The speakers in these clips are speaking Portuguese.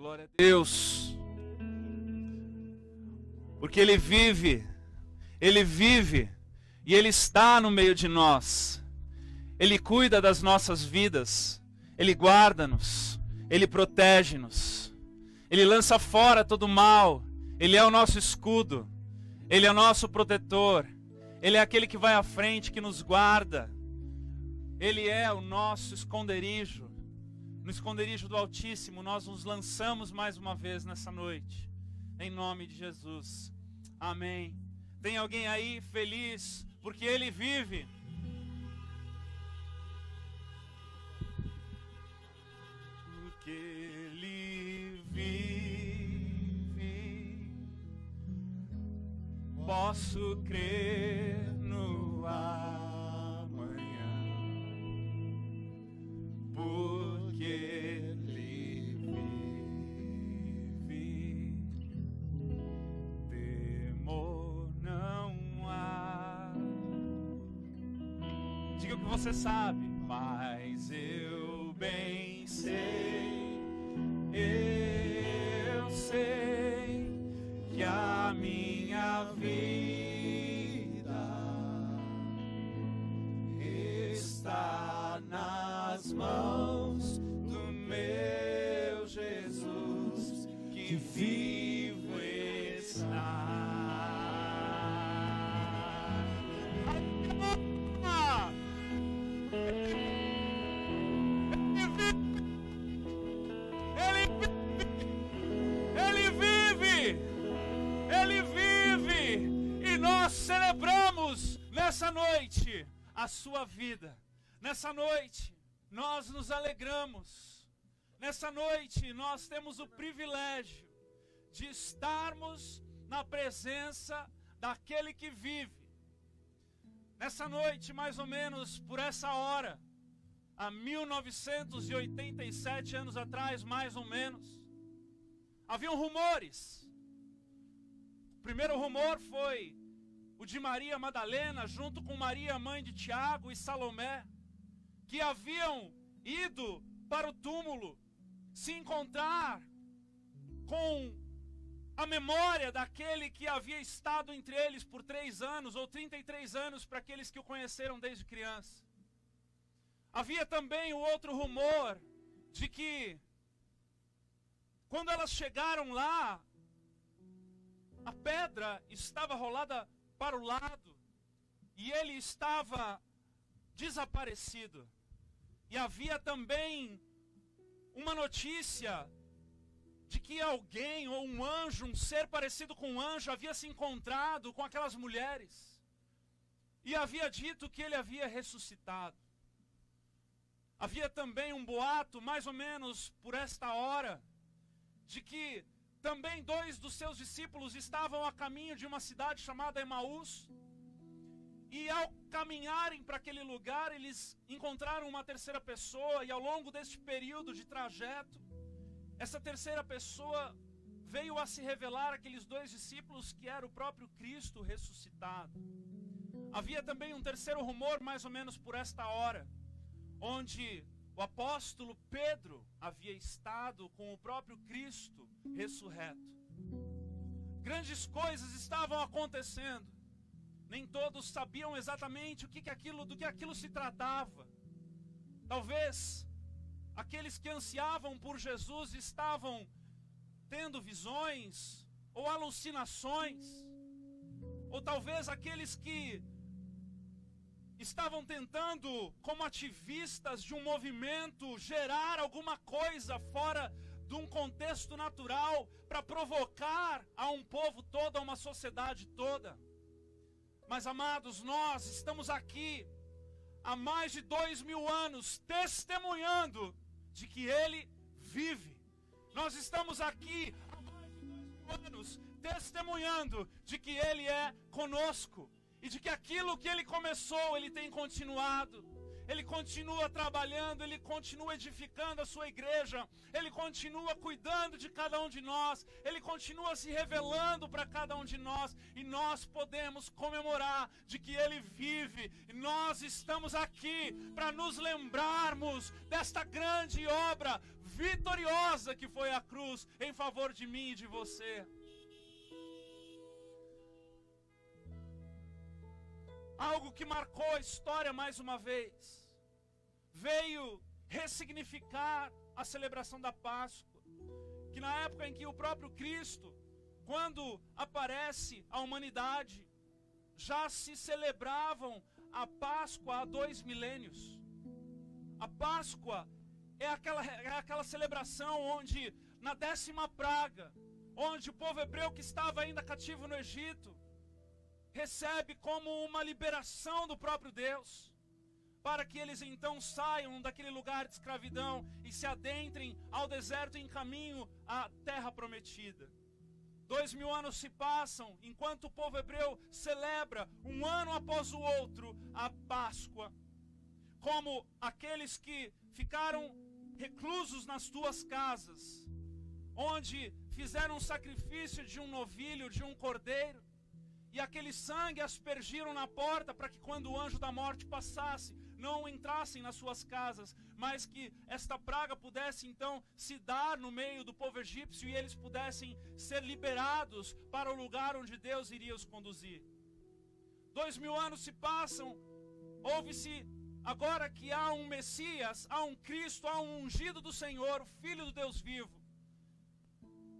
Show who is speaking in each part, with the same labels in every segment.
Speaker 1: Glória a Deus. Porque Ele vive e Ele está no meio de nós. Ele cuida das nossas vidas, Ele guarda-nos, Ele protege-nos, Ele lança fora todo o mal, Ele é o nosso escudo, Ele é o nosso protetor, Ele é aquele que vai à frente, que nos guarda, Ele é o nosso esconderijo. No esconderijo do Altíssimo nós nos lançamos mais uma vez nessa noite, em nome de Jesus, amém. Tem alguém aí feliz porque Ele vive? Porque Ele vive, posso crer no amanhã, porque Ele vive, temor não há. Diga o que você sabe, mas eu bem sei, eu sei que a minha vida está nas mãos do meu Jesus, que vivo está. Celebramos nessa noite a sua vida. Nessa noite nós nos alegramos. Nessa noite nós temos o privilégio de estarmos na presença daquele que vive. Nessa noite, mais ou menos por essa hora, há 1987 anos atrás, mais ou menos, haviam rumores. O primeiro rumor foi o de Maria Madalena, junto com Maria, mãe de Tiago e Salomé, que haviam ido para o túmulo se encontrar com a memória daquele que havia estado entre eles por 3 anos, ou 33 anos para aqueles que o conheceram desde criança. Havia também o outro rumor de que, quando elas chegaram lá, a pedra estava rolada para o lado, e ele estava desaparecido. E havia também uma notícia de que alguém, ou um anjo, um ser parecido com um anjo, havia se encontrado com aquelas mulheres, e havia dito que ele havia ressuscitado. Havia também um boato, mais ou menos por esta hora, de que também 2 dos seus discípulos estavam a caminho de uma cidade chamada Emaús, e ao caminharem para aquele lugar, eles encontraram uma terceira pessoa, e ao longo deste período de trajeto, essa terceira pessoa veio a se revelar àqueles 2 discípulos que era o próprio Cristo ressuscitado. Havia também um terceiro rumor, mais ou menos por esta hora, onde o apóstolo Pedro havia estado com o próprio Cristo ressurreto. Grandes coisas estavam acontecendo. Nem todos sabiam exatamente do que aquilo se tratava. Talvez aqueles que ansiavam por Jesus estavam tendo visões ou alucinações. Ou talvez aqueles que estavam tentando, como ativistas de um movimento, gerar alguma coisa fora de um contexto natural para provocar a um povo todo, a uma sociedade toda. Mas, amados, nós estamos aqui há mais de 2000 anos testemunhando de que Ele vive. Nós estamos aqui há mais de 2000 anos testemunhando de que Ele é conosco. E de que aquilo que Ele começou, Ele tem continuado. Ele continua trabalhando, Ele continua edificando a sua igreja. Ele continua cuidando de cada um de nós. Ele continua se revelando para cada um de nós. E nós podemos comemorar de que Ele vive. E nós estamos aqui para nos lembrarmos desta grande obra vitoriosa que foi a cruz em favor de mim e de você. Algo que marcou a história mais uma vez. Veio ressignificar a celebração da Páscoa. Que na época em que o próprio Cristo, quando aparece à humanidade, já se celebravam a Páscoa há 2 milênios. A Páscoa é aquela celebração onde, na 10ª praga, onde o povo hebreu que estava ainda cativo no Egito, recebe como uma liberação do próprio Deus, para que eles então saiam daquele lugar de escravidão e se adentrem ao deserto em caminho à terra prometida. 2000 anos se passam, enquanto o povo hebreu celebra, um ano após o outro, a Páscoa, como aqueles que ficaram reclusos nas tuas casas, onde fizeram um sacrifício de um novilho, de um cordeiro, e aquele sangue aspergiram na porta para que quando o anjo da morte passasse, não entrassem nas suas casas, mas que esta praga pudesse então se dar no meio do povo egípcio e eles pudessem ser liberados para o lugar onde Deus iria os conduzir. 2000 anos se passam, ouve-se agora que há um Messias, há um Cristo, há um ungido do Senhor, o Filho do Deus vivo.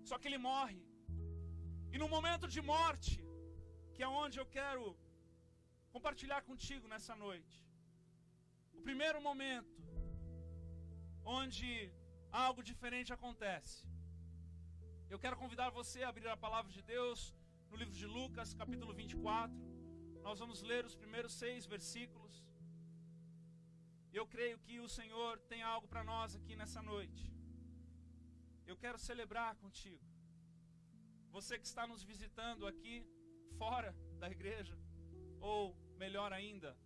Speaker 1: Só que ele morre. E no momento de morte, que é onde eu quero compartilhar contigo nessa noite, o primeiro momento onde algo diferente acontece. Eu quero convidar você a abrir a palavra de Deus no livro de Lucas, capítulo 24. Nós vamos ler os primeiros 6 versículos. Eu creio que o Senhor tem algo para nós aqui nessa noite. Eu quero celebrar contigo. Você que está nos visitando aqui fora da igreja, ou melhor ainda,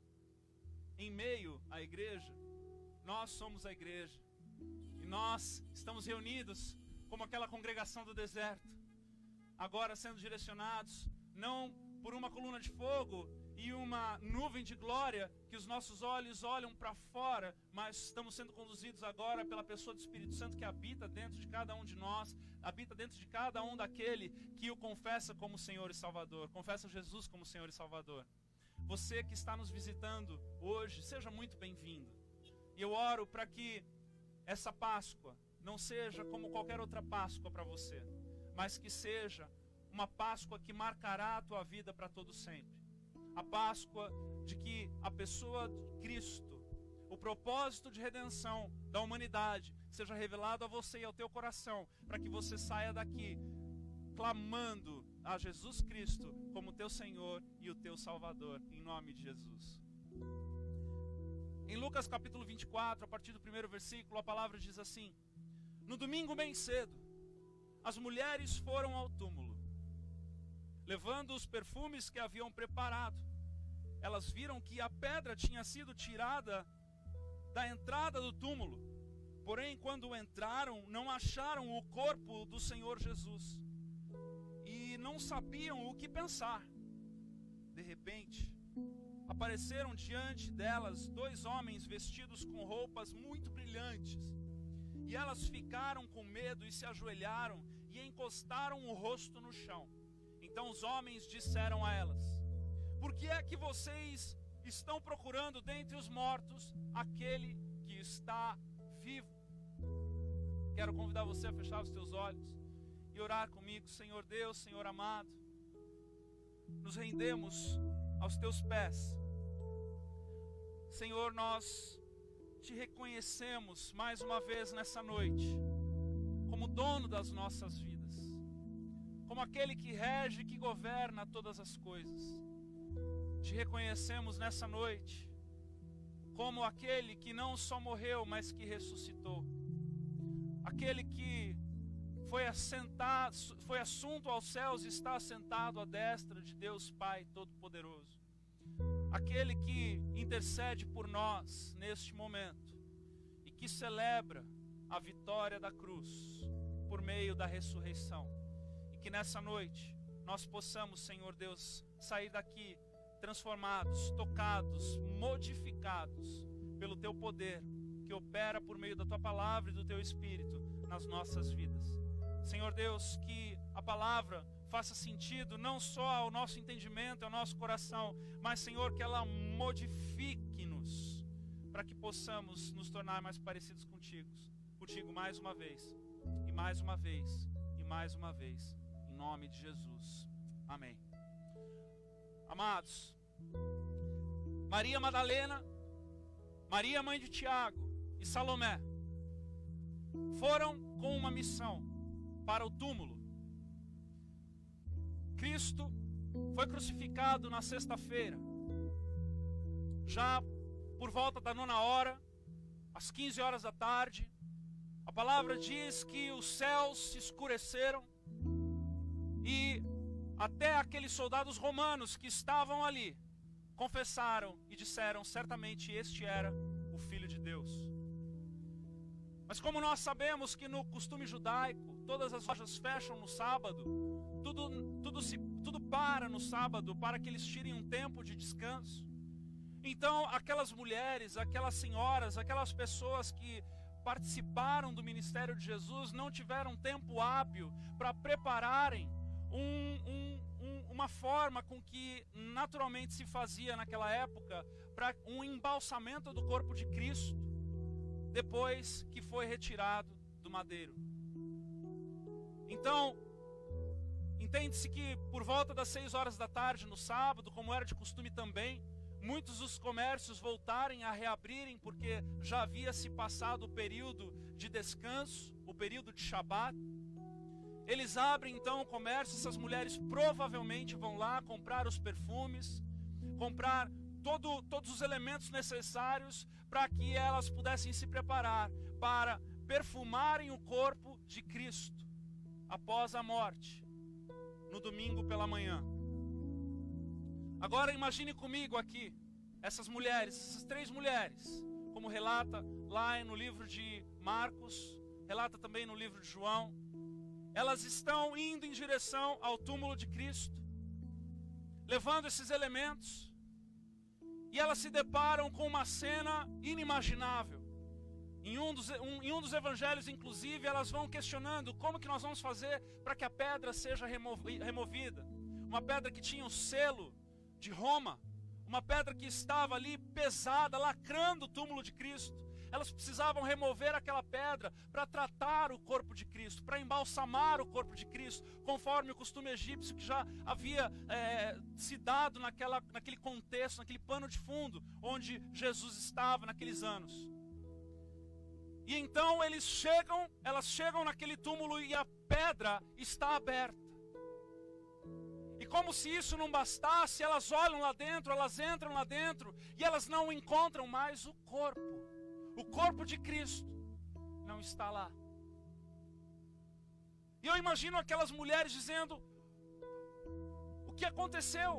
Speaker 1: em meio à igreja, nós somos a igreja. E nós estamos reunidos como aquela congregação do deserto, agora sendo direcionados, não por uma coluna de fogo e uma nuvem de glória que os nossos olhos olham para fora, mas estamos sendo conduzidos agora pela pessoa do Espírito Santo que habita dentro de cada um de nós, habita dentro de cada um daquele que o confessa como Senhor e Salvador, confessa Jesus como Senhor e Salvador. Você que está nos visitando hoje, seja muito bem-vindo. E eu oro para que essa Páscoa não seja como qualquer outra Páscoa para você, mas que seja uma Páscoa que marcará a tua vida para todo sempre. A Páscoa de que a pessoa de Cristo, o propósito de redenção da humanidade, seja revelado a você e ao teu coração, para que você saia daqui clamando a Jesus Cristo como teu Senhor e o teu Salvador, em nome de Jesus. Em Lucas capítulo 24, a partir do primeiro versículo, a palavra diz assim: no domingo bem cedo, as mulheres foram ao túmulo, levando os perfumes que haviam preparado. Elas viram que a pedra tinha sido tirada da entrada do túmulo, porém quando entraram, não acharam o corpo do Senhor Jesus, e não sabiam o que pensar. De repente, apareceram diante delas 2 homens vestidos com roupas muito brilhantes, e elas ficaram com medo e se ajoelharam e encostaram o rosto no chão. Então os homens disseram a elas: por que é que vocês estão procurando dentre os mortos aquele que está vivo? Quero convidar você a fechar os teus olhos e orar comigo. Senhor Deus, Senhor amado, nos rendemos aos teus pés. Senhor, nós te reconhecemos mais uma vez nessa noite como dono das nossas vidas, como aquele que rege e que governa todas as coisas. Te reconhecemos nessa noite como aquele que não só morreu, mas que ressuscitou, aquele que foi assunto aos céus e está assentado à destra de Deus Pai Todo-Poderoso, aquele que intercede por nós neste momento e que celebra a vitória da cruz por meio da ressurreição. E que nessa noite nós possamos, Senhor Deus, sair daqui transformados, tocados, modificados pelo teu poder que opera por meio da Tua palavra e do Teu Espírito nas nossas vidas. Senhor Deus, que a palavra faça sentido não só ao nosso entendimento, ao nosso coração, mas, Senhor, que ela modifique-nos, para que possamos nos tornar mais parecidos contigo mais uma vez, e mais uma vez, e mais uma vez, em nome de Jesus. Amém. Amados, Maria Madalena, Maria mãe de Tiago e Salomé foram com uma missão para o túmulo. Cristo foi crucificado na sexta-feira, já por volta da 9h, às 15 horas da tarde. A palavra diz que os céus se escureceram e até aqueles soldados romanos que estavam ali confessaram e disseram: certamente este era o Filho de Deus. Mas como nós sabemos que no costume judaico todas as lojas fecham no sábado, tudo para no sábado para que eles tirem um tempo de descanso. Então aquelas mulheres, aquelas senhoras, aquelas pessoas que participaram do ministério de Jesus não tiveram tempo hábil para prepararem uma forma com que naturalmente se fazia naquela época para um embalsamento do corpo de Cristo depois que foi retirado do madeiro. Então, entende-se que por volta das 6 horas da tarde no sábado, como era de costume também, muitos dos comércios voltarem a reabrirem, porque já havia se passado o período de descanso, o período de Shabat. Eles abrem então o comércio, essas mulheres provavelmente vão lá comprar os perfumes, comprar todos os elementos necessários para que elas pudessem se preparar para perfumarem o corpo de Cristo após a morte, no domingo pela manhã. Agora imagine comigo aqui, essas mulheres, essas 3 mulheres, como relata lá no livro de Marcos, relata também no livro de João. Elas estão indo em direção ao túmulo de Cristo, levando esses elementos, e elas se deparam com uma cena inimaginável. Em um dos evangelhos, inclusive, elas vão questionando como que nós vamos fazer para que a pedra seja removida. Uma pedra que tinha o selo de Roma, uma pedra que estava ali pesada, lacrando o túmulo de Cristo. Elas precisavam remover aquela pedra para tratar o corpo de Cristo, para embalsamar o corpo de Cristo, conforme o costume egípcio que já havia se dado naquele contexto, naquele pano de fundo, onde Jesus estava naqueles anos. E então elas chegam naquele túmulo e a pedra está aberta. E como se isso não bastasse, elas olham lá dentro, elas entram lá dentro e elas não encontram mais o corpo. O corpo de Cristo não está lá. E eu imagino aquelas mulheres dizendo: o que aconteceu?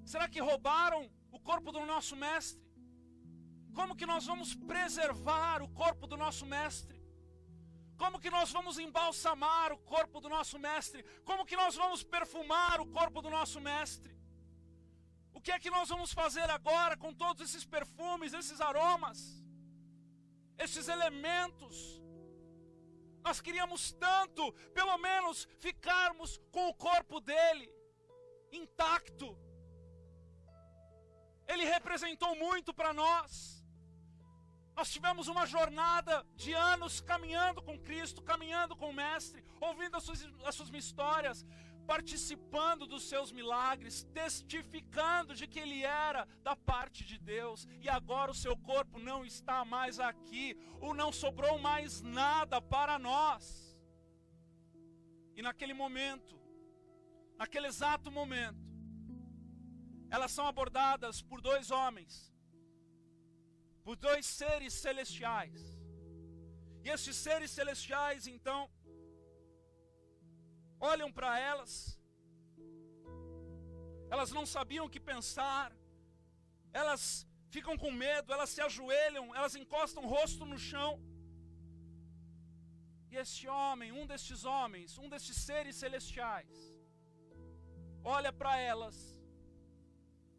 Speaker 1: Será que roubaram o corpo do nosso mestre? Como que nós vamos preservar o corpo do nosso mestre? Como que nós vamos embalsamar o corpo do nosso mestre? Como que nós vamos perfumar o corpo do nosso mestre? O que é que nós vamos fazer agora com todos esses perfumes, esses aromas, esses elementos? Nós queríamos tanto, pelo menos, ficarmos com o corpo dele intacto. Ele representou muito para nós. Nós tivemos uma jornada de anos caminhando com Cristo, caminhando com o Mestre, ouvindo as suas histórias, participando dos seus milagres, testificando de que Ele era da parte de Deus. E agora o seu corpo não está mais aqui, ou não sobrou mais nada para nós. E naquele momento, naquele exato momento, elas são abordadas por 2 homens, por 2 seres celestiais. E esses seres celestiais, então, olham para elas. Elas não sabiam o que pensar. Elas ficam com medo, elas se ajoelham, elas encostam o rosto no chão. E este homem, um destes homens, um destes seres celestiais, olha para elas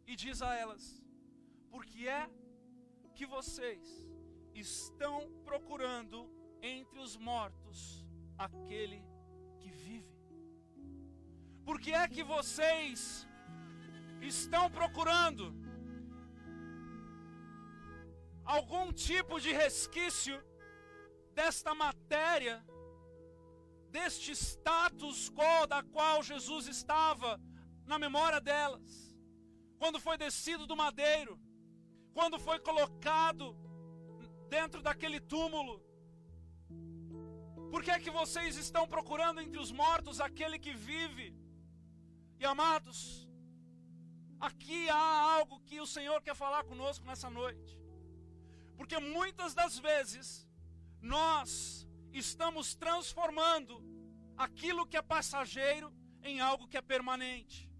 Speaker 1: e diz a elas: por que é que vocês estão procurando entre os mortos aquele que vive? Por que é que vocês estão procurando algum tipo de resquício desta matéria, deste status quo da qual Jesus estava na memória delas, quando foi descido do madeiro, quando foi colocado dentro daquele túmulo? Por que é que vocês estão procurando entre os mortos aquele que vive? E amados, aqui há algo que o Senhor quer falar conosco nessa noite. Porque muitas das vezes nós estamos transformando aquilo que é passageiro em algo que é permanente.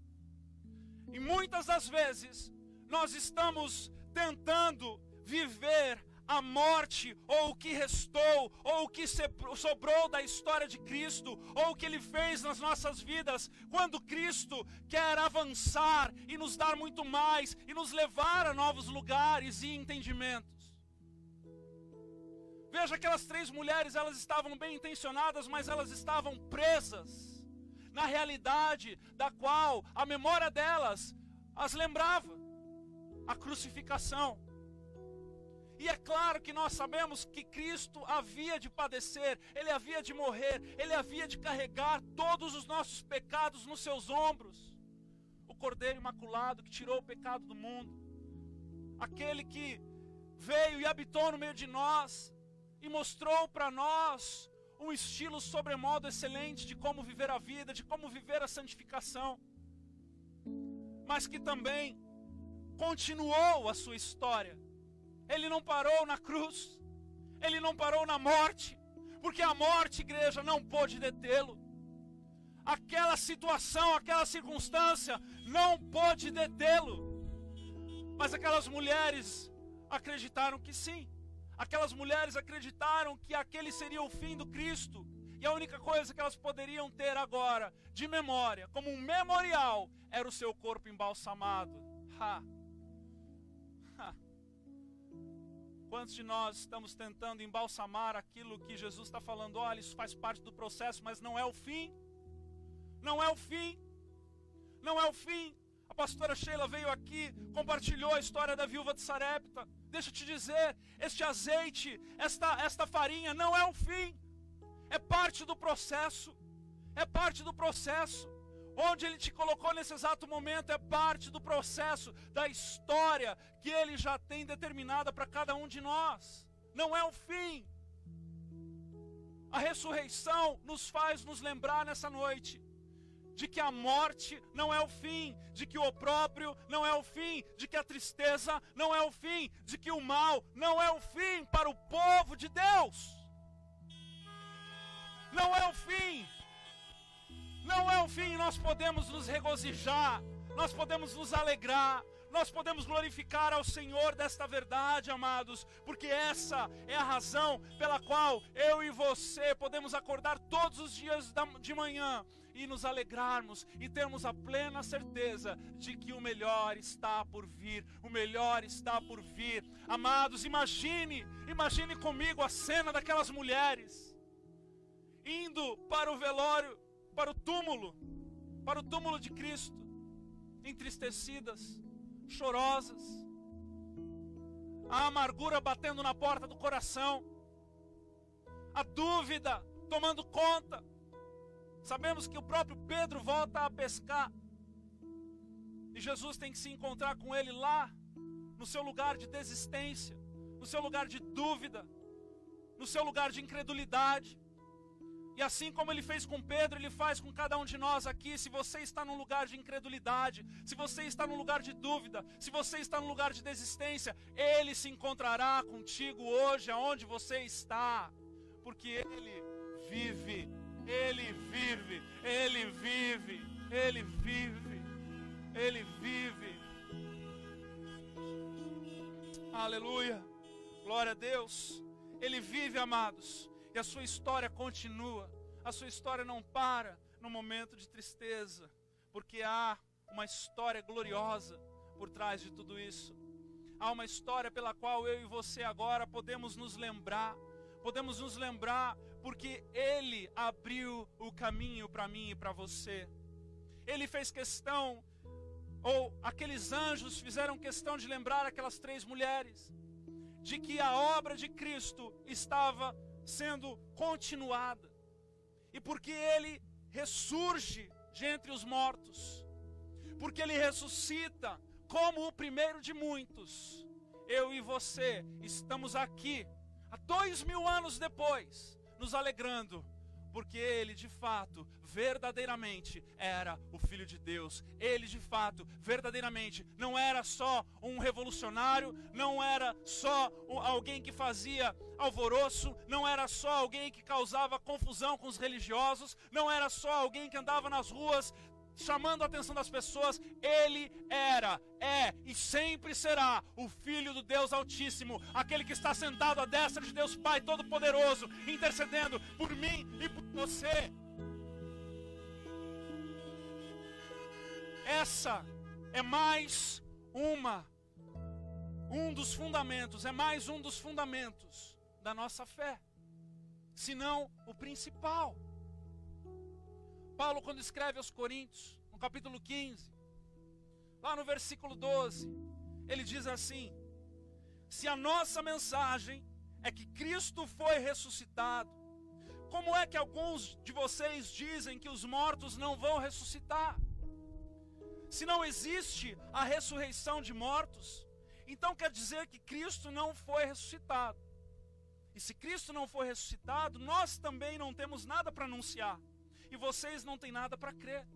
Speaker 1: E muitas das vezes nós estamos tentando viver a morte, ou o que restou, ou o que sobrou da história de Cristo, ou o que Ele fez nas nossas vidas, quando Cristo quer avançar e nos dar muito mais, e nos levar a novos lugares e entendimentos. Veja, aquelas 3 mulheres, elas estavam bem intencionadas, mas elas estavam presas na realidade da qual a memória delas as lembrava, a crucificação. E é claro que nós sabemos que Cristo havia de padecer, Ele havia de morrer, Ele havia de carregar todos os nossos pecados nos seus ombros. O Cordeiro Imaculado que tirou o pecado do mundo, aquele que veio e habitou no meio de nós e mostrou para nós um estilo sobremodo excelente de como viver a vida, de como viver a santificação, mas que também continuou a sua história. Ele não parou na cruz, Ele não parou na morte, porque a morte, igreja, não pôde detê-lo. Aquela situação, aquela circunstância não pôde detê-lo. Mas aquelas mulheres acreditaram que sim. Aquelas mulheres acreditaram que aquele seria o fim do Cristo. E a única coisa que elas poderiam ter agora, de memória, como um memorial, era o seu corpo embalsamado. Quantos de nós estamos tentando embalsamar aquilo que Jesus está falando? Olha, isso faz parte do processo, mas não é o fim. Não é o fim. Não é o fim. A pastora Sheila veio aqui, compartilhou a história da viúva de Sarepta. Deixa eu te dizer, este azeite, esta farinha não é o fim. É parte do processo. É parte do processo. Onde Ele te colocou nesse exato momento é parte do processo, da história que Ele já tem determinada para cada um de nós. Não é o fim. A ressurreição nos faz nos lembrar nessa noite de que a morte não é o fim, de que o opróbrio não é o fim, de que a tristeza não é o fim, de que o mal não é o fim para o povo de Deus. Não é o fim. Não é o fim. Nós podemos nos regozijar, nós podemos nos alegrar, nós podemos glorificar ao Senhor desta verdade, amados, porque essa é a razão pela qual eu e você podemos acordar todos os dias de manhã e nos alegrarmos e termos a plena certeza de que o melhor está por vir, o melhor está por vir. Amados, imagine comigo a cena daquelas mulheres indo para o velório, para o túmulo de Cristo, entristecidas, chorosas, a amargura batendo na porta do coração, a dúvida tomando conta. Sabemos que o próprio Pedro volta a pescar e Jesus tem que se encontrar com ele lá, no seu lugar de desistência, no seu lugar de dúvida, no seu lugar de incredulidade. E assim como Ele fez com Pedro, Ele faz com cada um de nós aqui. Se você está num lugar de incredulidade, se você está num lugar de dúvida, se você está num lugar de desistência, Ele se encontrará contigo hoje, aonde você está. Porque Ele vive, Ele vive, Ele vive, Ele vive, Ele vive. Aleluia, glória a Deus. Ele vive, amados. E a sua história continua, a sua história não para no momento de tristeza, porque há uma história gloriosa por trás de tudo isso. há uma história pela qual eu e você agora podemos nos lembrar. Podemos nos lembrar porque Ele abriu o caminho para mim e para você. Ele fez questão, ou aqueles anjos fizeram questão de lembrar aquelas 3 mulheres, de que a obra de Cristo estava sendo continuada. E porque Ele ressurge de entre os mortos, porque Ele ressuscita como o primeiro de muitos, eu e você estamos aqui, há 2000 anos depois, nos alegrando, porque Ele de fato, verdadeiramente, era o Filho de Deus. Ele de fato, verdadeiramente, não era só um revolucionário, não era só alguém que fazia alvoroço, não era só alguém que causava confusão com os religiosos, não era só alguém que andava nas ruas chamando a atenção das pessoas. Ele era, é e sempre será o Filho do Deus Altíssimo, aquele que está sentado à destra de Deus Pai Todo-Poderoso, intercedendo por mim e por você. Essa é mais um dos fundamentos, é mais um dos fundamentos da nossa fé, se não o principal. Paulo, quando escreve aos Coríntios, no capítulo 15, lá no versículo 12, ele diz assim: se a nossa mensagem é que Cristo foi ressuscitado, como é que alguns de vocês dizem que os mortos não vão ressuscitar? Se não existe a ressurreição de mortos, então quer dizer que Cristo não foi ressuscitado. E se Cristo não foi ressuscitado, nós também não temos nada para anunciar. E vocês não têm nada para crer.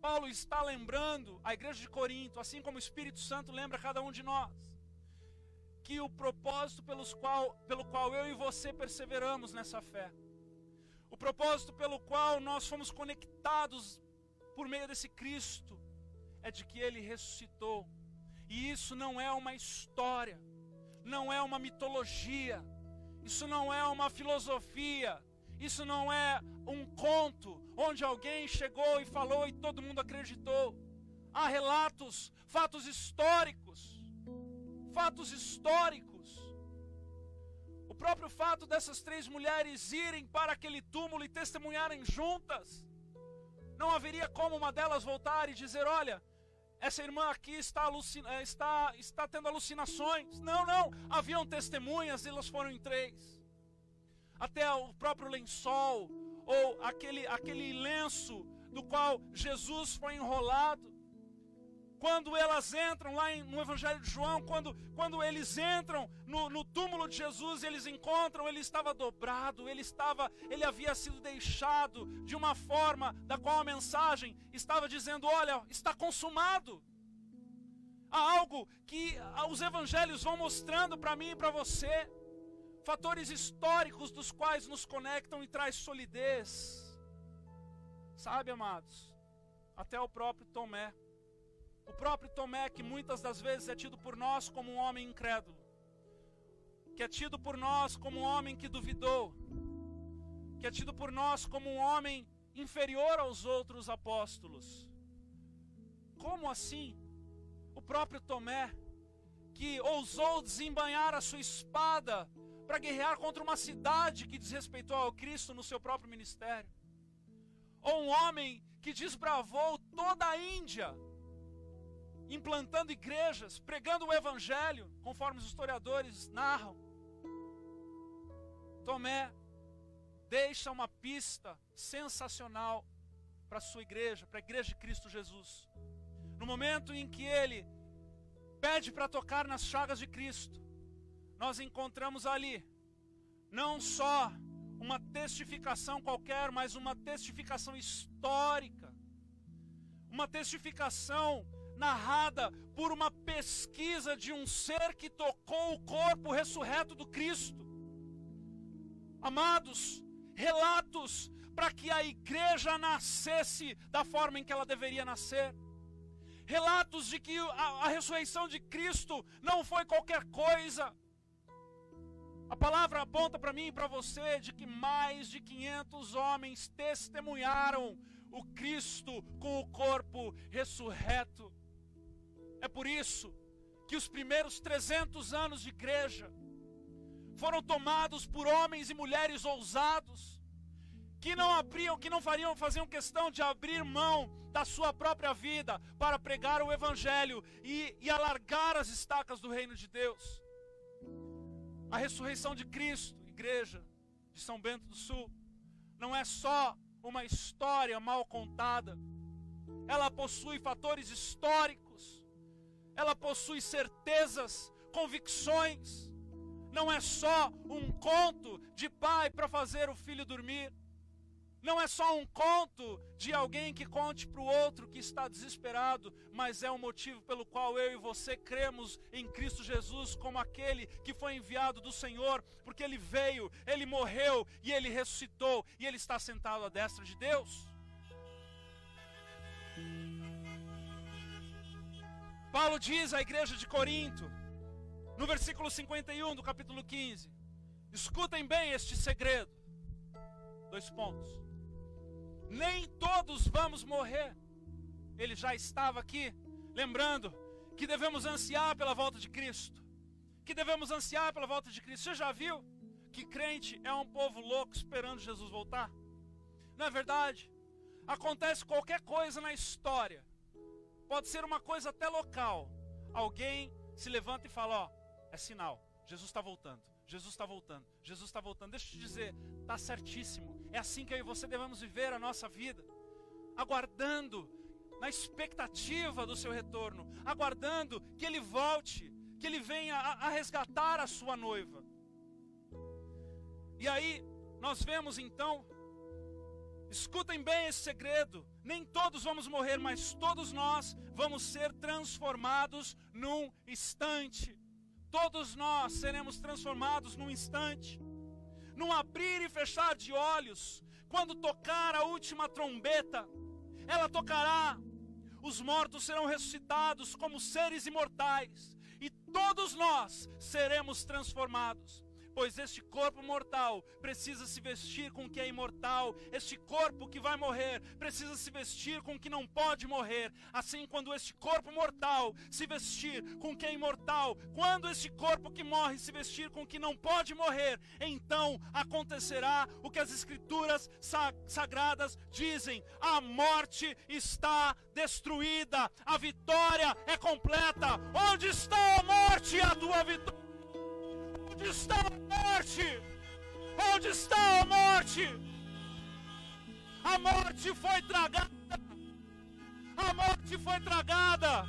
Speaker 1: Paulo está lembrando a igreja de Corinto, assim como o Espírito Santo lembra cada um de nós, que o propósito pelo qual eu e você perseveramos nessa fé, o propósito pelo qual nós fomos conectados por meio desse Cristo, é de que Ele ressuscitou. E isso não é uma história, não é uma mitologia, isso não é uma filosofia, isso não é um conto onde alguém chegou e falou e todo mundo acreditou. Há relatos, fatos históricos. O próprio fato dessas 3 mulheres irem para aquele túmulo e testemunharem juntas, não haveria como uma delas voltar e dizer: olha, essa irmã aqui está tendo alucinações. Não, haviam testemunhas, elas foram em 3. Até o próprio lençol, ou aquele lenço do qual Jesus foi enrolado. Quando elas entram lá no Evangelho de João, quando eles entram no túmulo de Jesus, eles encontram, ele estava dobrado, ele havia sido deixado de uma forma da qual a mensagem estava dizendo: olha, está consumado. Há algo que os evangelhos vão mostrando para mim e para você, fatores históricos dos quais nos conectam e traz solidez. Sabe, amados, até o próprio Tomé, que muitas das vezes é tido por nós como um homem incrédulo, que é tido por nós como um homem que duvidou, que é tido por nós como um homem inferior aos outros apóstolos. Como assim? O próprio Tomé, que ousou desembainhar a sua espada para guerrear contra uma cidade que desrespeitou ao Cristo no seu próprio ministério. Ou um homem que desbravou toda a Índia, implantando igrejas, pregando o evangelho, conforme os historiadores narram. Tomé deixa uma pista sensacional para a sua igreja, para a igreja de Cristo Jesus. No momento em que ele pede para tocar nas chagas de Cristo, nós encontramos ali não só uma testificação qualquer, mas uma testificação histórica, uma testificação narrada por uma pesquisa de um ser que tocou o corpo ressurreto do Cristo. Amados, relatos para que a igreja nascesse da forma em que ela deveria nascer. Relatos de que a ressurreição de Cristo não foi qualquer coisa. A palavra aponta para mim e para você de que mais de 500 homens testemunharam o Cristo com o corpo ressurreto. É por isso que os primeiros 300 anos de igreja foram tomados por homens e mulheres ousados, que não faziam questão de abrir mão da sua própria vida para pregar o evangelho e alargar as estacas do reino de Deus. A ressurreição de Cristo, igreja de São Bento do Sul, não é só uma história mal contada. Ela possui fatores históricos, ela possui certezas, convicções. Não é só um conto de pai para fazer o filho dormir. Não é só um conto de alguém que conte para o outro que está desesperado, mas é um motivo pelo qual eu e você cremos em Cristo Jesus como aquele que foi enviado do Senhor, porque Ele veio, Ele morreu e Ele ressuscitou e Ele está sentado à destra de Deus. Paulo diz à igreja de Corinto, no versículo 51 do capítulo 15, escutem bem este segredo. 2 pontos. Nem todos vamos morrer. Ele já estava aqui, lembrando que devemos ansiar pela volta de Cristo. Que devemos ansiar pela volta de Cristo. Você já viu que crente é um povo louco esperando Jesus voltar? Não é verdade? Acontece qualquer coisa na história. Pode ser uma coisa até local. Alguém se levanta e fala, é sinal, Jesus está voltando. Jesus está voltando, Jesus está voltando. Deixa eu te dizer, está certíssimo. É assim que eu e você devemos viver a nossa vida, aguardando, na expectativa do seu retorno, aguardando que Ele volte, que Ele venha a resgatar a sua noiva. E aí, nós vemos então, escutem bem esse segredo, nem todos vamos morrer, mas todos nós vamos ser transformados num instante. Todos nós seremos transformados num instante, num abrir e fechar de olhos. Quando tocar a última trombeta, ela tocará, os mortos serão ressuscitados como seres imortais, e todos nós seremos transformados. Pois este corpo mortal precisa se vestir com o que é imortal. Este corpo que vai morrer precisa se vestir com o que não pode morrer. Assim, quando este corpo mortal se vestir com o que é imortal, quando este corpo que morre se vestir com o que não pode morrer, então acontecerá o que as escrituras sagradas dizem: a morte está destruída, a vitória é completa. Onde está a morte, a tua vitória? Onde está a morte? Onde está a morte? A morte foi tragada. A morte foi tragada.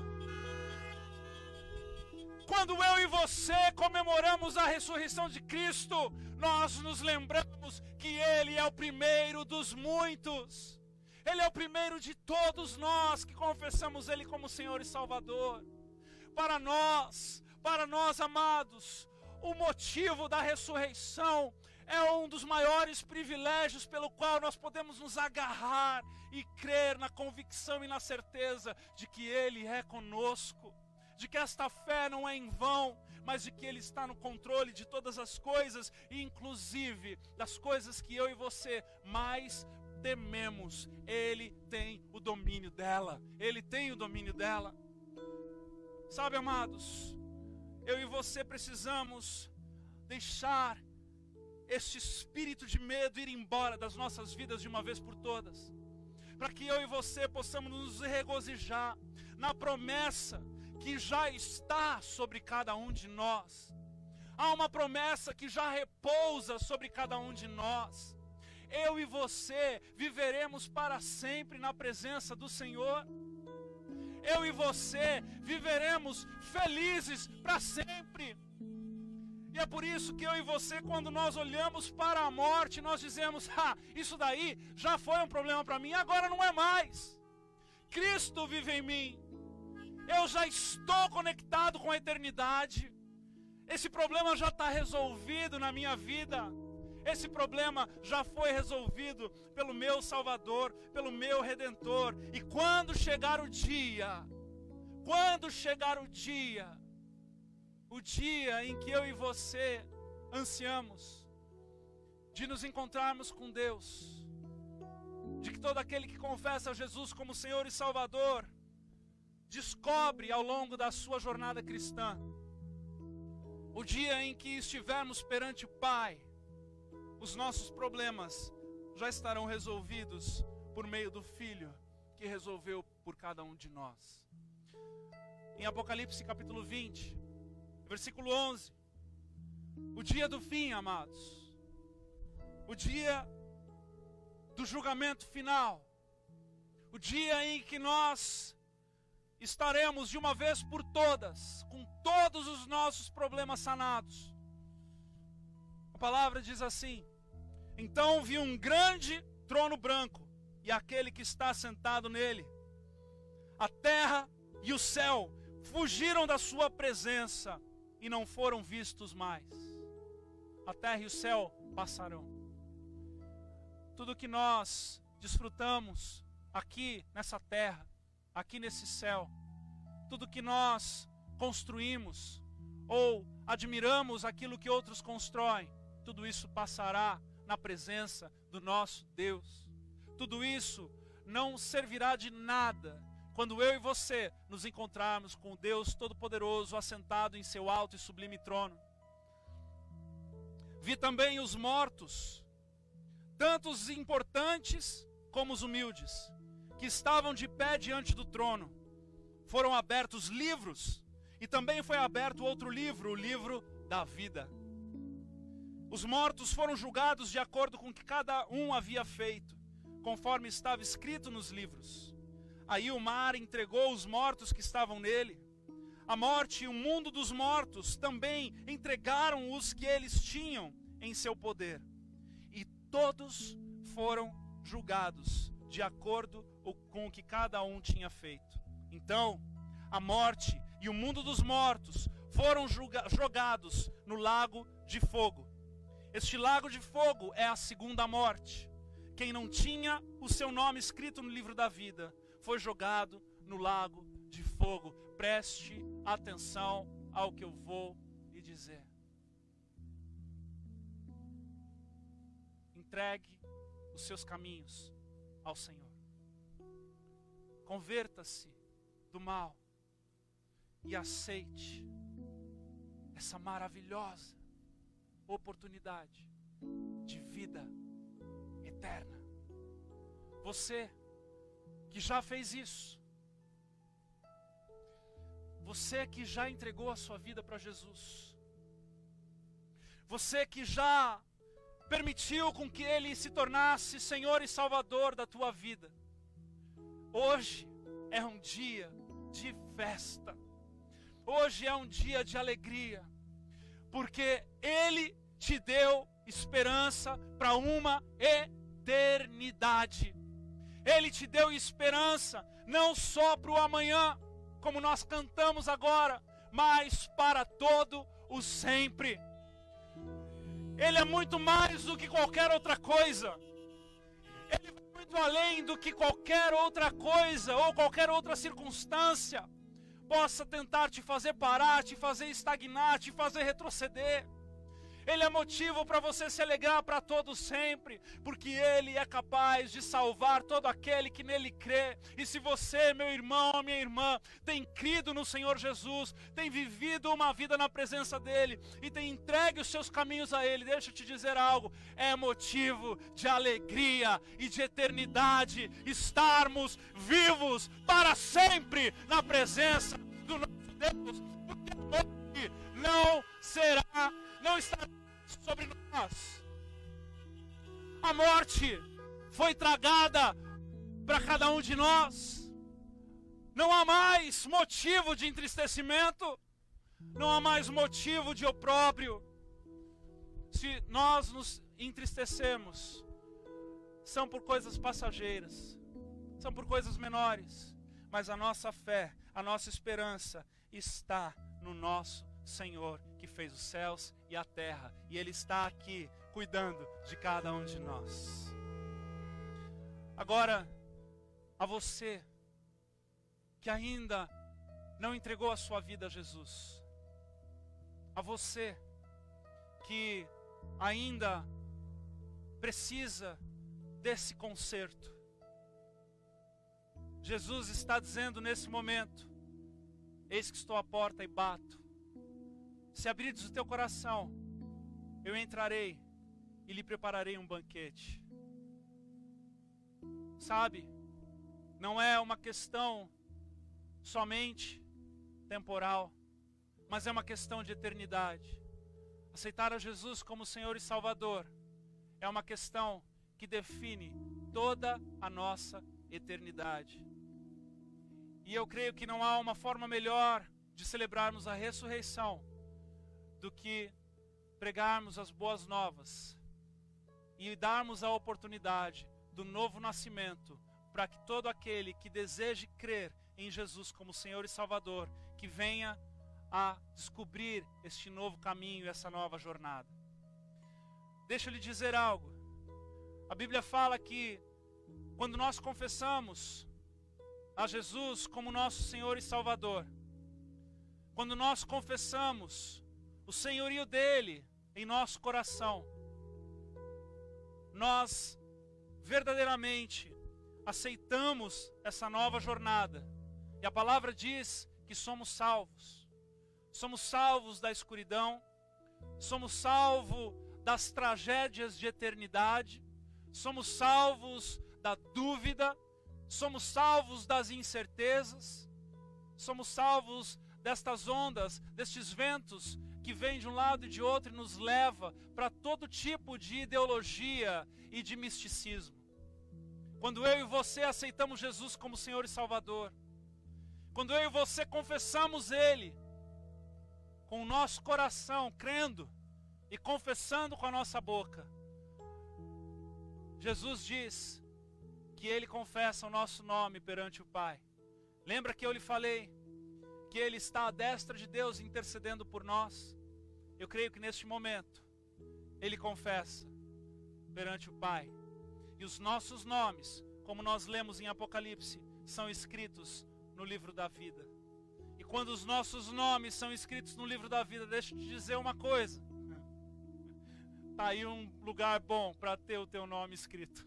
Speaker 1: Quando eu e você comemoramos a ressurreição de Cristo, nós nos lembramos que Ele é o primeiro dos muitos. Ele é o primeiro de todos nós que confessamos Ele como Senhor e Salvador. Para nós, amados, o motivo da ressurreição é um dos maiores privilégios pelo qual nós podemos nos agarrar e crer na convicção e na certeza de que Ele é conosco, de que esta fé não é em vão, mas de que Ele está no controle de todas as coisas, inclusive das coisas que eu e você mais tememos. Ele tem o domínio dela. Ele tem o domínio dela. Sabe, amados, eu e você precisamos deixar este espírito de medo ir embora das nossas vidas de uma vez por todas, para que eu e você possamos nos regozijar na promessa que já está sobre cada um de nós. Há uma promessa que já repousa sobre cada um de nós. Eu e você viveremos para sempre na presença do Senhor. Eu e você viveremos felizes para sempre. E é por isso que eu e você, quando nós olhamos para a morte, nós dizemos: isso daí já foi um problema para mim, agora não é mais. Cristo vive em mim. Eu já estou conectado com a eternidade. Esse problema já está resolvido na minha vida. Esse problema já foi resolvido pelo meu Salvador, pelo meu Redentor. E quando chegar o dia em que eu e você ansiamos de nos encontrarmos com Deus, de que todo aquele que confessa Jesus como Senhor e Salvador descobre ao longo da sua jornada cristã, o dia em que estivermos perante o Pai, os nossos problemas já estarão resolvidos por meio do Filho que resolveu por cada um de nós. Em Apocalipse capítulo 20, versículo 11, o dia do fim, amados, o dia do julgamento final, o dia em que nós estaremos de uma vez por todas, com todos os nossos problemas sanados. A palavra diz assim: então vi um grande trono branco e aquele que está sentado nele. A terra e o céu fugiram da sua presença e não foram vistos mais. A terra e o céu passarão. Tudo que nós desfrutamos aqui nessa terra, aqui nesse céu, tudo que nós construímos ou admiramos aquilo que outros constroem, tudo isso passará na presença do nosso Deus. Tudo isso não servirá de nada quando eu e você nos encontrarmos com o Deus Todo-Poderoso assentado em seu alto e sublime trono. Vi também os mortos, tanto os importantes como os humildes, que estavam de pé diante do trono. Foram abertos livros, e também foi aberto outro livro, o livro da vida. Os mortos foram julgados de acordo com o que cada um havia feito, conforme estava escrito nos livros. Aí o mar entregou os mortos que estavam nele. A morte e o mundo dos mortos também entregaram os que eles tinham em seu poder. E todos foram julgados de acordo com o que cada um tinha feito. Então, a morte e o mundo dos mortos foram jogados no lago de fogo. Este lago de fogo é a segunda morte. Quem não tinha o seu nome escrito no livro da vida foi jogado no lago de fogo. Preste atenção ao que eu vou lhe dizer. Entregue os seus caminhos ao Senhor. Converta-se do mal e aceite essa maravilhosa oportunidade de vida eterna. Você que já fez isso, você que já entregou a sua vida para Jesus, você que já permitiu com que Ele se tornasse Senhor e Salvador da tua vida, hoje é um dia de festa, hoje é um dia de alegria, porque Ele te deu esperança para uma eternidade. Ele te deu esperança não só para o amanhã, como nós cantamos agora, mas para todo o sempre. Ele é muito mais do que qualquer outra coisa. Ele vai muito além do que qualquer outra coisa ou qualquer outra circunstância possa tentar te fazer parar, te fazer estagnar, te fazer retroceder. Ele é motivo para você se alegrar para todo sempre, porque Ele é capaz de salvar todo aquele que nele crê. E se você, meu irmão, minha irmã, tem crido no Senhor Jesus, tem vivido uma vida na presença dEle e tem entregue os seus caminhos a Ele, deixa eu te dizer algo, é motivo de alegria e de eternidade estarmos vivos para sempre na presença do nosso Deus, porque a morte não estará sobre nós. A morte foi tragada para cada um de nós. Não há mais motivo de entristecimento, não há mais motivo de opróbrio. Se nós nos entristecemos, são por coisas passageiras, são por coisas menores, mas a nossa fé, a nossa esperança está no nosso Senhor, que fez os céus e a terra, e Ele está aqui cuidando de cada um de nós. Agora, a você que ainda não entregou a sua vida a Jesus, a você que ainda precisa desse conserto, Jesus está dizendo nesse momento: Eis que estou à porta e bato. Se abrires o teu coração, eu entrarei e lhe prepararei um banquete. Sabe, não é uma questão somente temporal, mas é uma questão de eternidade. Aceitar a Jesus como Senhor e Salvador é uma questão que define toda a nossa eternidade. E eu creio que não há uma forma melhor de celebrarmos a ressurreição do que pregarmos as boas novas e darmos a oportunidade do novo nascimento para que todo aquele que deseje crer em Jesus como Senhor e Salvador, que venha a descobrir este novo caminho e essa nova jornada. Deixa eu lhe dizer algo. A Bíblia fala que quando nós confessamos a Jesus como nosso Senhor e Salvador, quando nós confessamos o senhorio dele em nosso coração, nós verdadeiramente aceitamos essa nova jornada. E a palavra diz que somos salvos. Somos salvos da escuridão, somos salvos das tragédias de eternidade, somos salvos da dúvida, somos salvos das incertezas, somos salvos destas ondas, destes ventos que vêm de um lado e de outro e nos leva para todo tipo de ideologia e de misticismo. Quando eu e você aceitamos Jesus como Senhor e Salvador, quando eu e você confessamos Ele com o nosso coração, crendo e confessando com a nossa boca, Jesus diz que Ele confessa o nosso nome perante o Pai. Lembra que eu lhe falei que Ele está à destra de Deus intercedendo por nós? Eu creio que neste momento Ele confessa perante o Pai. E os nossos nomes, como nós lemos em Apocalipse, são escritos no livro da vida. E quando os nossos nomes são escritos no livro da vida, deixa eu te dizer uma coisa. Está aí um lugar bom para ter o teu nome escrito.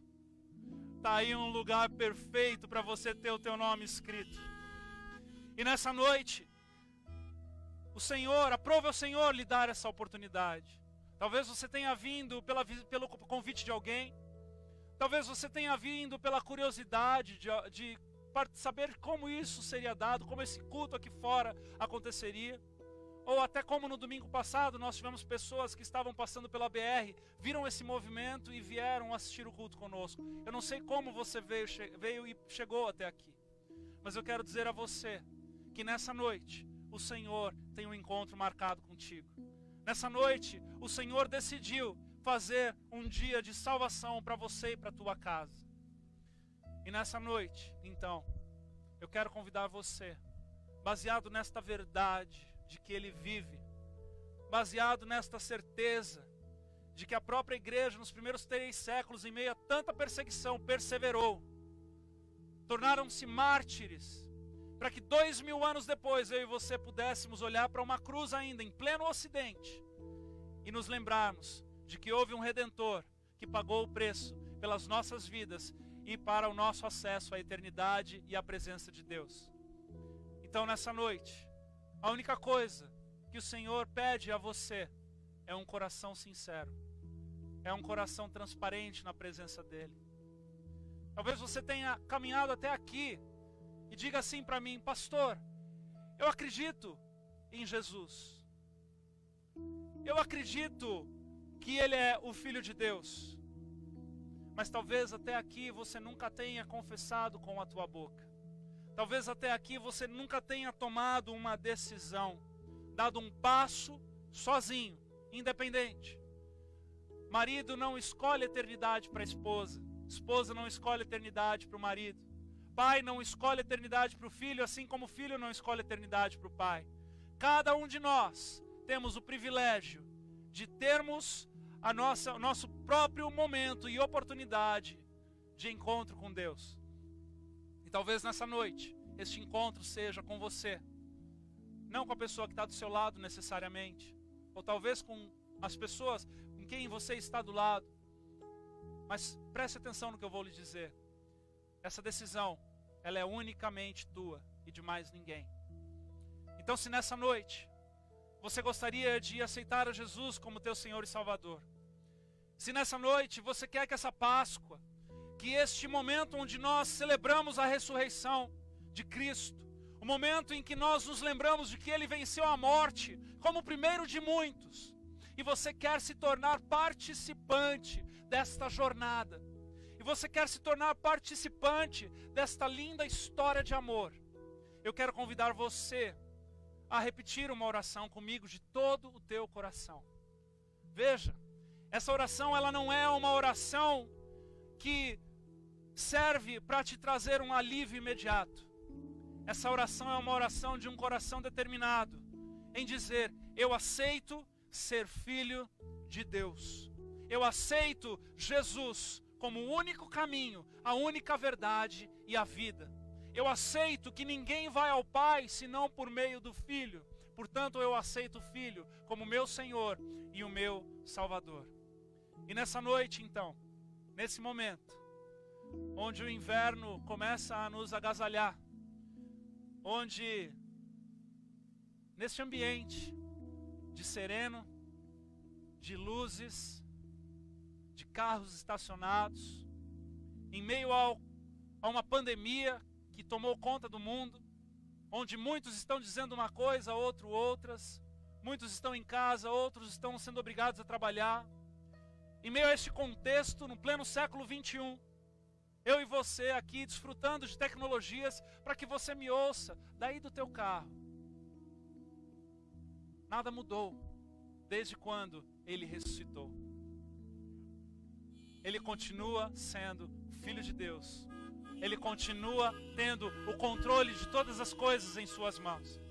Speaker 1: Está aí um lugar perfeito para você ter o teu nome escrito. E nessa noite, o Senhor, aprove ao Senhor lhe dar essa oportunidade. Talvez você tenha vindo pelo convite de alguém. Talvez você tenha vindo pela curiosidade de saber como isso seria dado, como esse culto aqui fora aconteceria. Ou até como no domingo passado nós tivemos pessoas que estavam passando pela BR, viram esse movimento e vieram assistir o culto conosco. Eu não sei como você veio e chegou até aqui. Mas eu quero dizer a você que nessa noite o Senhor tem um encontro marcado contigo. Nessa noite o Senhor decidiu fazer um dia de salvação para você e para a tua casa. E nessa noite, então, eu quero convidar você, baseado nesta verdade de que Ele vive, baseado nesta certeza de que a própria igreja nos primeiros 3 séculos, em meio a tanta perseguição, perseverou, tornaram-se mártires, para que 2000 anos depois eu e você pudéssemos olhar para uma cruz ainda em pleno ocidente e nos lembrarmos de que houve um Redentor que pagou o preço pelas nossas vidas e para o nosso acesso à eternidade e à presença de Deus. Então nessa noite, a única coisa que o Senhor pede a você é um coração sincero, é um coração transparente na presença dEle. Talvez você tenha caminhado até aqui e diga assim para mim: pastor, eu acredito em Jesus, eu acredito que Ele é o Filho de Deus, mas talvez até aqui você nunca tenha confessado com a tua boca. Talvez até aqui você nunca tenha tomado uma decisão, dado um passo sozinho, independente. Marido não escolhe eternidade para a esposa, esposa não escolhe eternidade para o marido, pai não escolhe eternidade para o filho, assim como o filho não escolhe eternidade para o pai. Cada um de nós temos o privilégio de termos o nosso próprio momento e oportunidade de encontro com Deus. E talvez nessa noite, este encontro seja com você, não com a pessoa que está do seu lado necessariamente, ou talvez com as pessoas com quem você está do lado. Mas preste atenção no que eu vou lhe dizer. Essa decisão, ela é unicamente tua e de mais ninguém. Então, se nessa noite você gostaria de aceitar a Jesus como teu Senhor e Salvador, se nessa noite você quer que essa Páscoa, que este momento onde nós celebramos a ressurreição de Cristo, o momento em que nós nos lembramos de que Ele venceu a morte como o primeiro de muitos, e você quer se tornar participante desta jornada, e você quer se tornar participante desta linda história de amor, eu quero convidar você a repetir uma oração comigo de todo o teu coração. Veja, essa oração ela não é uma oração que serve para te trazer um alívio imediato. Essa oração é uma oração de um coração determinado em dizer: eu aceito ser filho de Deus. Eu aceito Jesus como o único caminho, a única verdade e a vida. Eu aceito que ninguém vai ao Pai senão por meio do Filho. Portanto, eu aceito o Filho como meu Senhor e o meu Salvador. E nessa noite, então, nesse momento, onde o inverno começa a nos agasalhar, onde, nesse ambiente de sereno, de luzes, de carros estacionados, em meio a uma pandemia que tomou conta do mundo, onde muitos estão dizendo uma coisa, outros outras, muitos estão em casa, outros estão sendo obrigados a trabalhar. Em meio a este contexto, no pleno século 21, eu e você aqui desfrutando de tecnologias para que você me ouça daí do teu carro. Nada mudou desde quando Ele ressuscitou. Ele continua sendo Filho de Deus. Ele continua tendo o controle de todas as coisas em suas mãos.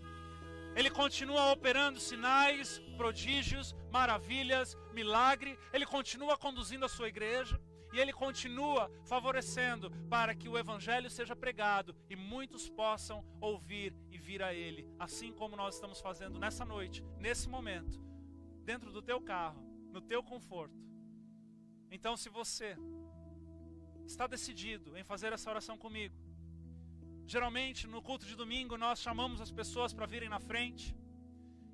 Speaker 1: Ele continua operando sinais, prodígios, maravilhas, milagre. Ele continua conduzindo a sua igreja. E Ele continua favorecendo para que o Evangelho seja pregado e muitos possam ouvir e vir a Ele. Assim como nós estamos fazendo nessa noite, nesse momento, dentro do teu carro, no teu conforto. Então, se você está decidido em fazer essa oração comigo, geralmente no culto de domingo nós chamamos as pessoas para virem na frente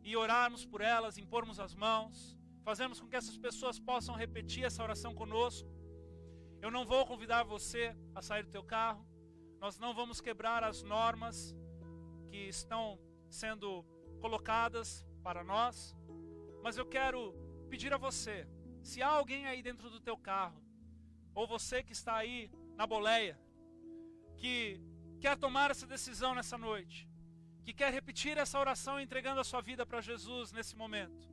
Speaker 1: e orarmos por elas, impormos as mãos, fazemos com que essas pessoas possam repetir essa oração conosco. Eu não vou convidar você a sair do teu carro, nós não vamos quebrar as normas que estão sendo colocadas para nós, mas eu quero pedir a você, se há alguém aí dentro do teu carro, ou você que está aí na boleia, que quer tomar essa decisão nessa noite, que quer repetir essa oração entregando a sua vida para Jesus nesse momento.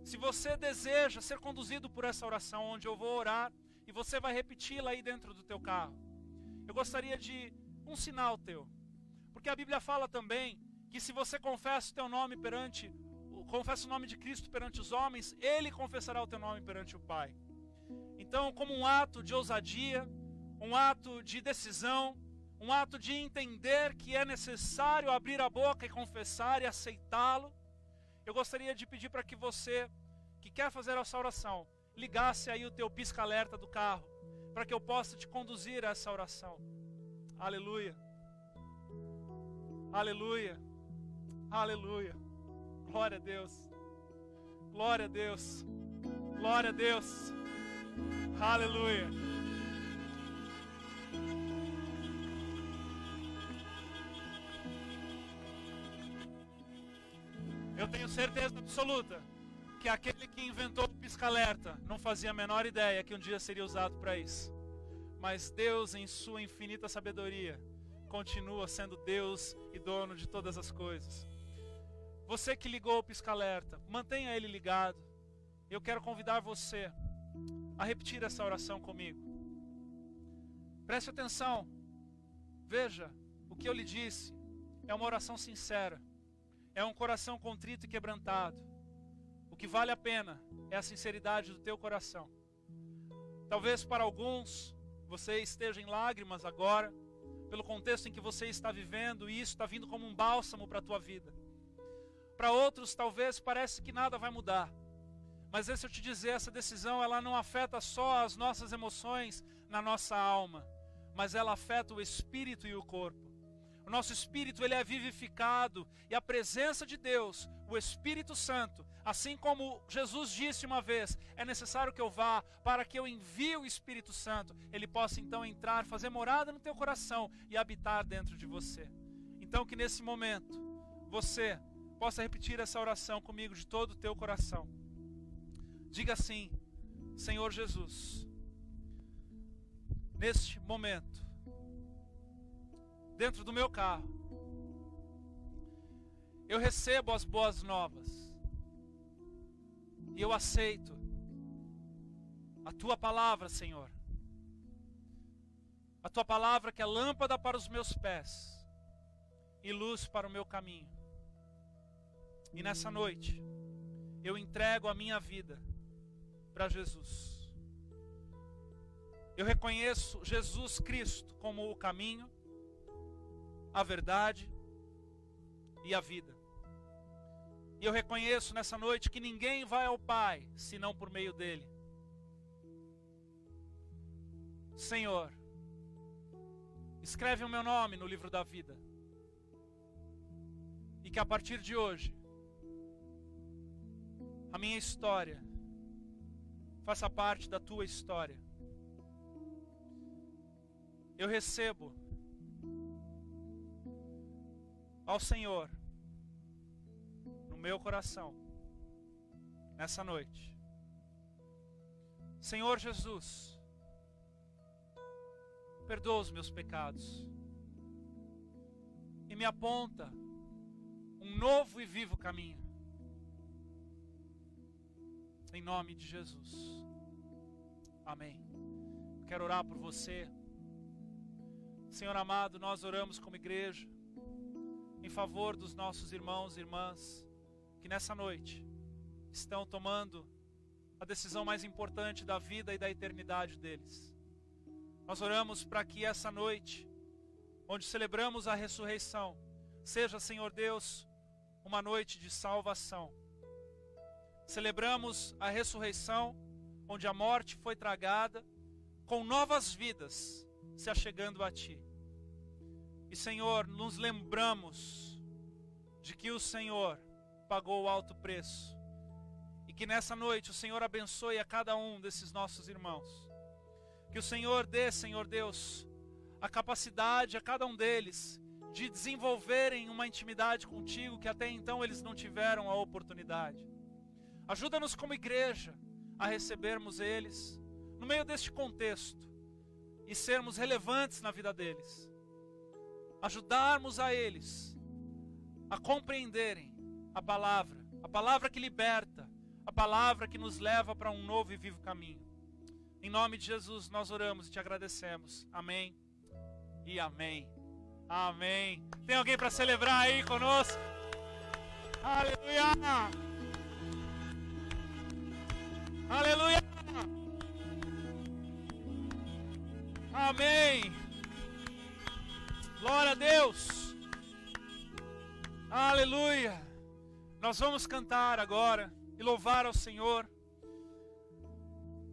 Speaker 1: Se você deseja ser conduzido por essa oração, onde eu vou orar, e você vai repeti-la aí dentro do teu carro, eu gostaria de um sinal teu, porque a Bíblia fala também que se você confessa o teu nome confessa o nome de Cristo perante os homens, Ele confessará o teu nome perante o Pai. Então, como um ato de ousadia, um ato de decisão, um ato de entender que é necessário abrir a boca e confessar e aceitá-lo, eu gostaria de pedir para que você, que quer fazer essa oração, ligasse aí o teu pisca-alerta do carro, para que eu possa te conduzir a essa oração. Aleluia. Aleluia. Aleluia. Glória a Deus. Glória a Deus. Glória a Deus. Aleluia. Eu tenho certeza absoluta que aquele que inventou o pisca-alerta não fazia a menor ideia que um dia seria usado para isso. Mas Deus, em sua infinita sabedoria, continua sendo Deus e dono de todas as coisas. Você que ligou o pisca-alerta, mantenha ele ligado. Eu quero convidar você a repetir essa oração comigo. Preste atenção. Veja, o que eu lhe disse é uma oração sincera. É um coração contrito e quebrantado. O que vale a pena é a sinceridade do teu coração. Talvez para alguns você esteja em lágrimas agora, pelo contexto em que você está vivendo, e isso está vindo como um bálsamo para a tua vida. Para outros talvez parece que nada vai mudar. Mas deixa eu te dizer, essa decisão ela não afeta só as nossas emoções na nossa alma, mas ela afeta o espírito e o corpo. O nosso espírito ele é vivificado e a presença de Deus, o Espírito Santo, assim como Jesus disse uma vez, é necessário que eu vá para que eu envie o Espírito Santo, ele possa então entrar, fazer morada no teu coração e habitar dentro de você. Então que nesse momento você possa repetir essa oração comigo de todo o teu coração. Diga assim: Senhor Jesus, neste momento, dentro do meu carro, eu recebo as boas novas e eu aceito a tua palavra, Senhor. A tua palavra que é lâmpada para os meus pés e luz para o meu caminho. E nessa noite eu entrego a minha vida para Jesus. Eu reconheço Jesus Cristo como o caminho, a verdade e a vida. E eu reconheço nessa noite que ninguém vai ao Pai senão por meio dele. Senhor, escreve o meu nome no livro da vida. E que a partir de hoje, a minha história faça parte da tua história. Eu recebo ao Senhor no meu coração nessa noite. Senhor Jesus, perdoa os meus pecados e me aponta um novo e vivo caminho. Em nome de Jesus. Amém. Quero orar por você. Senhor amado, nós oramos como igreja em favor dos nossos irmãos e irmãs que nessa noite estão tomando a decisão mais importante da vida e da eternidade deles. Nós oramos para que essa noite, onde celebramos a ressurreição, seja, Senhor Deus, uma noite de salvação. Celebramos a ressurreição, onde a morte foi tragada, com novas vidas se achegando a Ti. E Senhor, nos lembramos de que o Senhor pagou o alto preço. E que nessa noite o Senhor abençoe a cada um desses nossos irmãos. Que o Senhor dê, Senhor Deus, a capacidade a cada um deles de desenvolverem uma intimidade contigo que até então eles não tiveram a oportunidade. Ajuda-nos como igreja a recebermos eles no meio deste contexto e sermos relevantes na vida deles. Ajudarmos a eles a compreenderem a palavra que liberta, a palavra que nos leva para um novo e vivo caminho. Em nome de Jesus nós oramos e te agradecemos. Amém e amém. Amém. Tem alguém para celebrar aí conosco? Aleluia! Aleluia! Amém! Glória a Deus! Aleluia! Nós vamos cantar agora e louvar ao Senhor,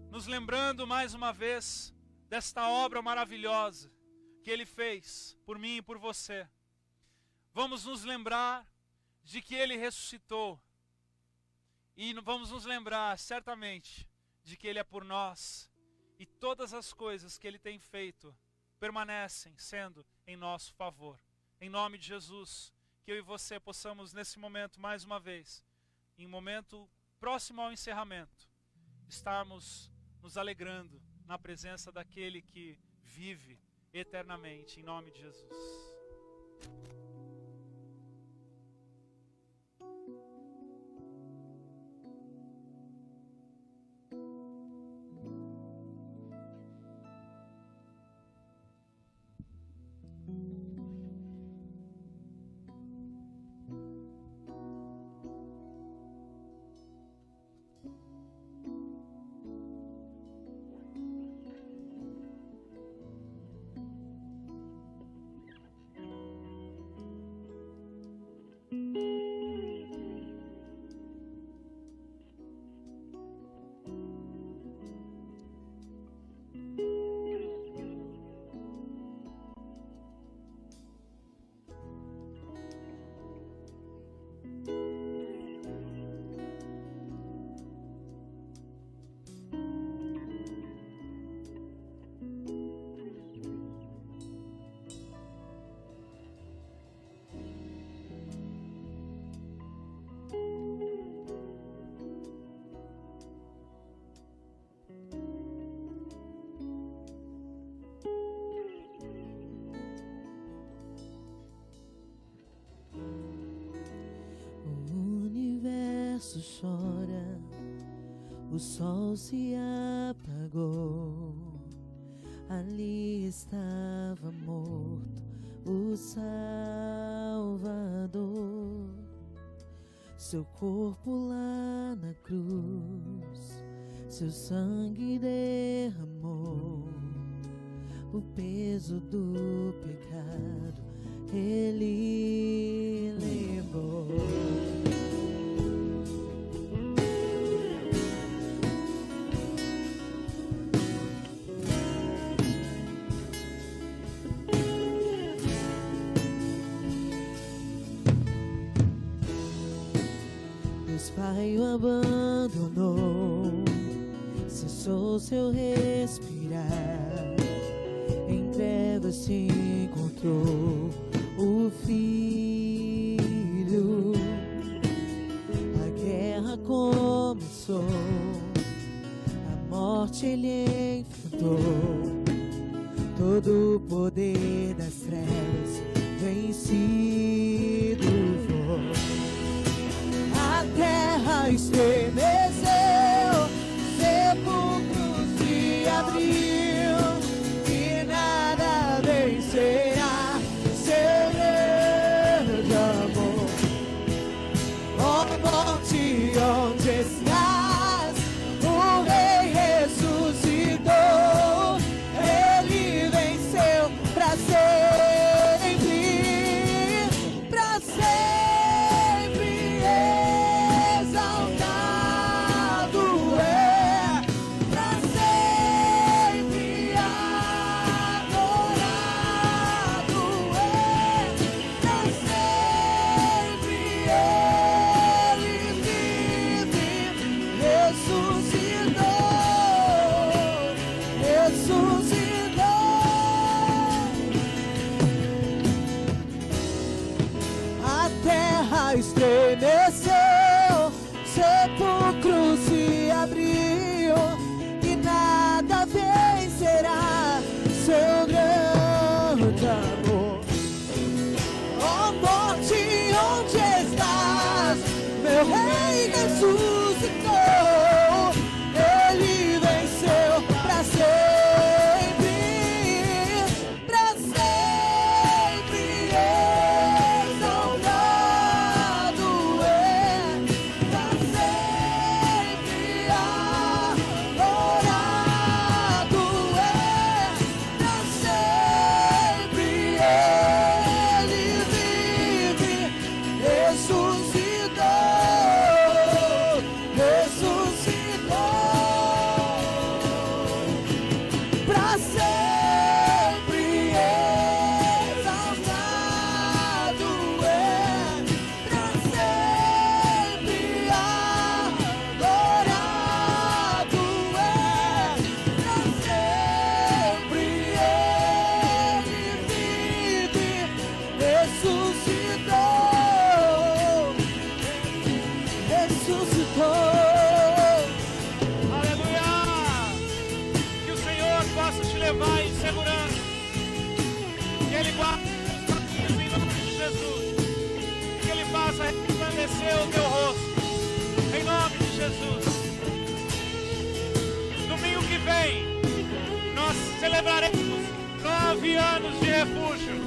Speaker 1: nos lembrando mais uma vez desta obra maravilhosa que Ele fez por mim e por você. Vamos nos lembrar de que Ele ressuscitou. E vamos nos lembrar, certamente, de que Ele é por nós. E todas as coisas que Ele tem feito permanecem sendo em nosso favor. Em nome de Jesus, que eu e você possamos nesse momento, mais uma vez, em um momento próximo ao encerramento, estarmos nos alegrando na presença daquele que vive eternamente. Em nome de Jesus.
Speaker 2: chora, o sol se apagou. Ali estava morto o Salvador. Seu corpo lá na cruz, seu sangue derramou. O peso do pecado Ele levou. Deus Pai o abandonou, cessou seu respirar. Em trevas se encontrou o Filho. A guerra começou, a morte Ele enfrentou. Todo o poder das trevas vencido foi. A terra estremeceu, sepulcros se abriu, e nada vencerá seu grande amor. Ó morte, onde estás? O Rei ressuscitou, Ele venceu pra sempre, pra sempre. Exaltado é, pra sempre adorado é, pra sempre Ele vive, ressuscitou. A terra estremeceu, sepulcro se abriu, e nada vencerá seu grande amor. Ó morte, onde estás? Meu Rei ressuscitou, Ele venceu pra sempre, pra sempre. Exaltado é, pra sempre adorado é, pra sempre Ele vive, ressuscitou. Pra sempre exaltado é, pra sempre adorado é, pra sempre Ele vive, ressuscitou.
Speaker 1: Aleluia! Que o Senhor possa te levar em segurança. Que Ele guarde os caminhos em nome de Jesus. Que Ele faça resplandecer o teu rosto. Em nome de Jesus. Domingo que vem, nós celebraremos 9 anos de refúgio.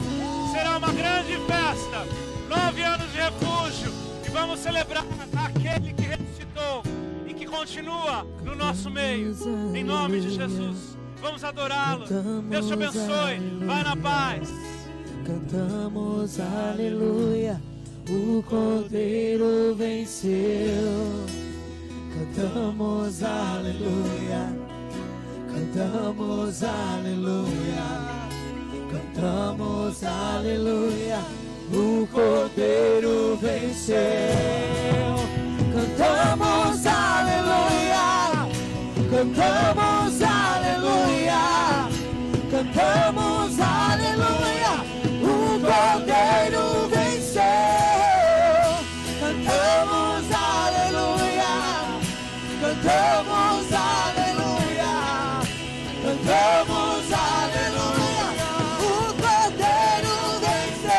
Speaker 1: Será uma grande festa. 9 anos de refúgio. E vamos celebrar aquele que ressuscitou e que continua no nosso meio. Em nome de Jesus. Vamos adorá-lo. Deus te abençoe. Vai na paz.
Speaker 2: Cantamos aleluia, o Cordeiro venceu. Cantamos aleluia, cantamos aleluia, cantamos aleluia, o Cordeiro venceu. Cantamos aleluia, cantamos aleluia, cantamos aleluia, o Cordeiro venceu. Cantamos aleluia, cantamos aleluia, cantamos aleluia, o Cordeiro venceu.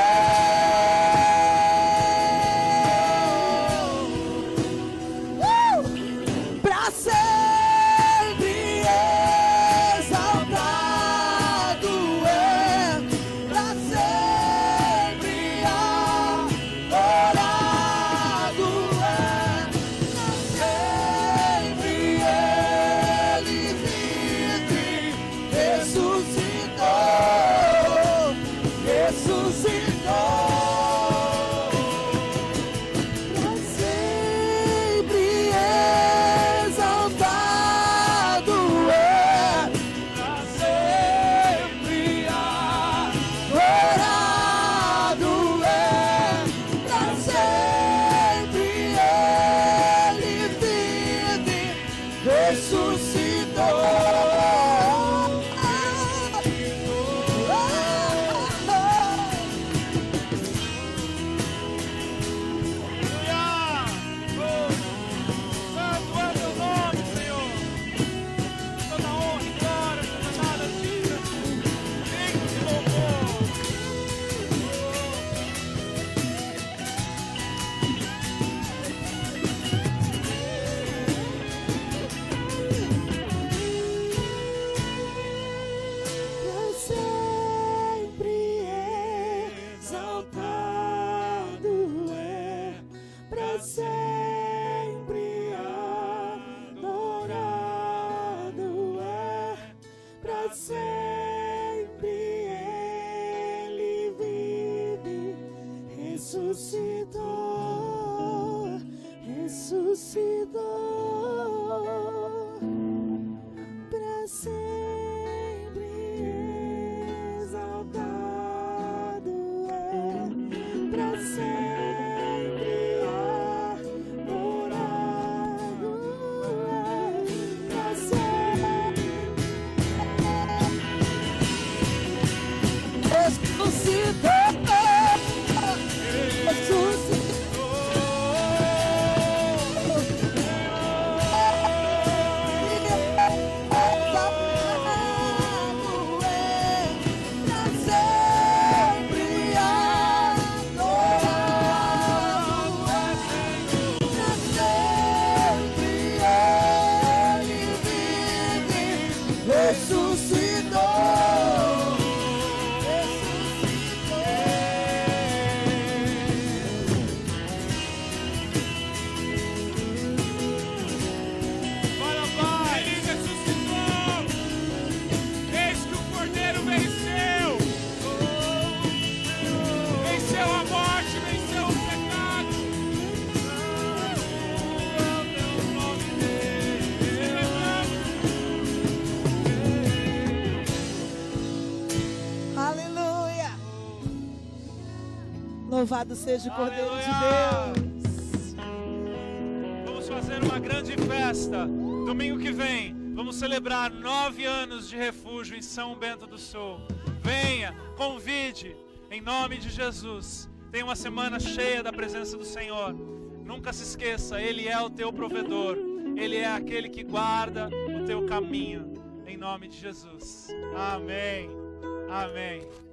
Speaker 2: sempre Ele vive, ressuscitou, ressuscitou, para sempre exaltado é, para sempre adorado é, para sempre ressuscitou, louvado seja o Cordeiro de Deus.
Speaker 1: Vamos fazer uma grande festa. Domingo que vem, vamos celebrar 9 anos de refúgio em São Bento do Sul. Venha, convide, em nome de Jesus. Tenha uma semana cheia da presença do Senhor. Nunca se esqueça, Ele é o teu provedor. Ele é aquele que guarda o teu caminho. Em nome de Jesus. Amém. Amém.